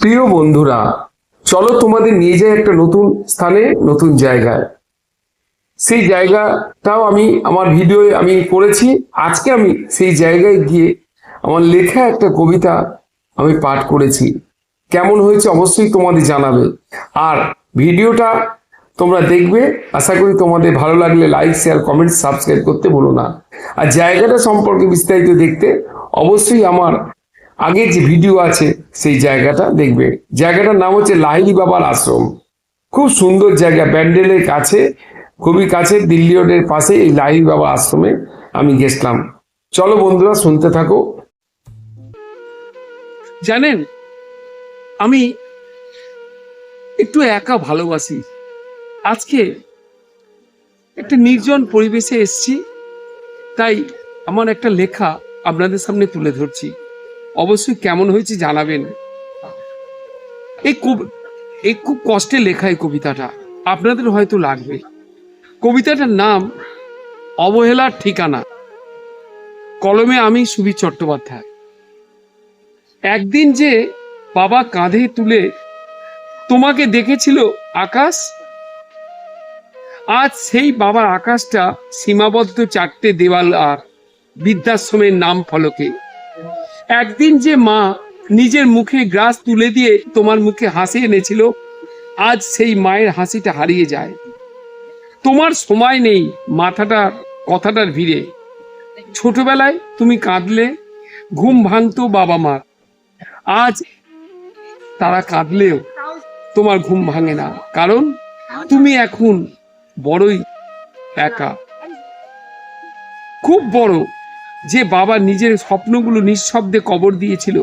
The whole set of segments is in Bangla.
প্রিয় বন্ধুরা, চলো তোমাদের নিয়ে যাই একটা নতুন স্থানে, নতুন জায়গায়। সেই জায়গাটাও আমি আমার ভিডিওয়ে আমি করেছি। আজকে আমি সেই জায়গায় গিয়ে আমার লেখা একটা কবিতা আমি পাঠ করেছি। কেমন হয়েছে অবশ্যই তোমাদের জানাবে। আর ভিডিওটা তোমরা দেখবে, আশা করি তোমাদের ভালো লাগলে লাইক, শেয়ার, কমেন্ট, সাবস্ক্রাইব করতে ভুলো না। আর জায়গাটা সম্পর্কে বিস্তারিত দেখতে অবশ্যই আমার আগের যে ভিডিও আছে সেই জায়গাটা দেখবে। জায়গাটার নাম হচ্ছে লাহিড়ী বাবার আশ্রম। খুব সুন্দর জায়গা, ব্যান্ডেলের কাছে, খুবই কাছে, দিল্লি রোডের পাশে এই লাহিড়ী বাবার আশ্রমে আমি গেছিলাম। চলো বন্ধুরা, শুনতে থাকো। জানেন, আমি একটু একা ভালোবাসি। আজকে একটা নির্জন পরিবেশে এসেছি, তাই আমার একটা লেখা আপনাদের সামনে তুলে ধরছি। অবশ্যই কেমন হয়েছে জানাবেন। এই এই খুব কষ্টে লেখা এই কবিতাটা, আপনাদের হয়তো লাগবে। কবিতাটার নাম অবহেলার ঠিকানা। কলমে আমি সুবীর চট্টোপাধ্যায়। একদিন যে বাবা কাঁধে তুলে তোমাকে দেখেছিল আকাশ, আজ সেই বাবার আকাশটা সীমাবদ্ধ চারটে দেওয়াল আর বৃদ্ধাশ্রমের নাম ফলকে। একদিন যে মা নিজের মুখে গ্রাস তুলে দিয়ে তোমার মুখে হাসি এনেছিল, আজ সেই মায়ের হাসিটা হারিয়ে যায়। তোমার সময় নেই মাথাটার কথাটার ভিড়ে। ছোটবেলায় তুমি কাঁদলে ঘুম ভাঙতো বাবা মার, আজ তারা কাঁদলেও তোমার ঘুম ভাঙে না, কারণ তুমি এখন বড়ই একা। খুব বড় যে বাবা নিজের স্বপ্নগুলো নিঃশব্দে কবর দিয়েছিল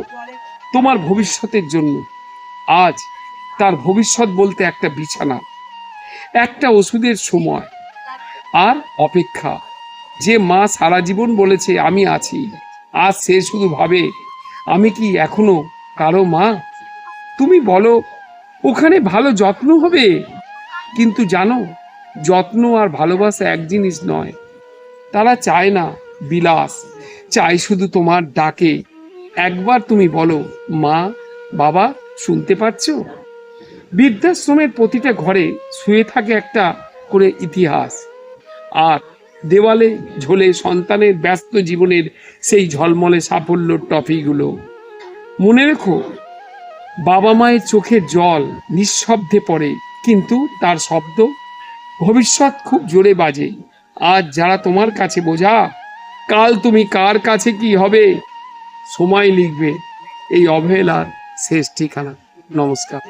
তোমার ভবিষ্যতের জন্য, আজ তার ভবিষ্যৎ বলতে একটা বিছানা, একটা ওষুধের সময় আর অপেক্ষা। যে মা সারা জীবন বলেছে আমি আছি, আজ সে শুধু ভাবে আমি কি এখনো কারো মা। তুমি বলো ওখানে ভালো যত্ন হবে, কিন্তু জানো যত্ন আর ভালোবাসা এক জিনিস নয়। তারা চায় না বিলাস, চাই শুধু তোমার ডাকে। একবার তুমি বলো মা, বাবা শুনতে পাচ্ছ? বৃদ্ধাশ্রমের প্রতিটা ঘরে শুয়ে থাকে একটা করে ইতিহাস, আর দেওয়ালে ঝোলে সন্তানের ব্যস্ত জীবনের সেই ঝলমলে সাফল্য ট্রফিগুলো। মনে রেখো, বাবা মায়ের চোখের জল নিঃশব্দে পড়ে, কিন্তু তার শব্দ ভবিষ্যৎ খুব জোরে বাজে। আজ যারা তোমার কাছে বোঝা, কাল তুমি কার কাছে কি হবে সময় লিখবে এই অবহেলার শেষ ঠিকানা। নমস্কার।